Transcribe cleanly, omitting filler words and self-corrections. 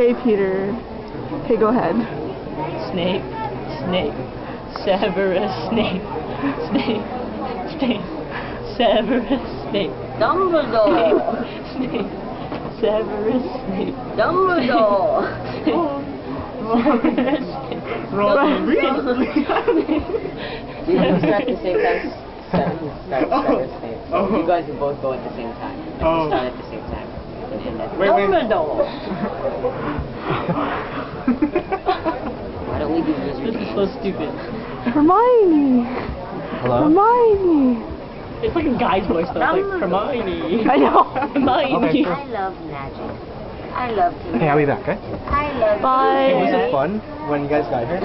Okay, Peter. Okay, go ahead. Snape, Snape, Severus Snape, Snape, Snape, Severus Snape. Dumbledore! Snape, Severus Snape. Dumbledore! Severus Snape. You have to start at the same time. Severus Snape. So you guys will both go at the same time. Start at the same time. And end at Dumbledore! Why don't we do wizardry? This is so stupid. Hermione! Hello? Hermione! It's like a guy's voice though. It's like Hermione. I know. Hermione. Okay, I love magic. I love to Okay, I'll be back, okay? I love Bye. Was it fun when you guys got here?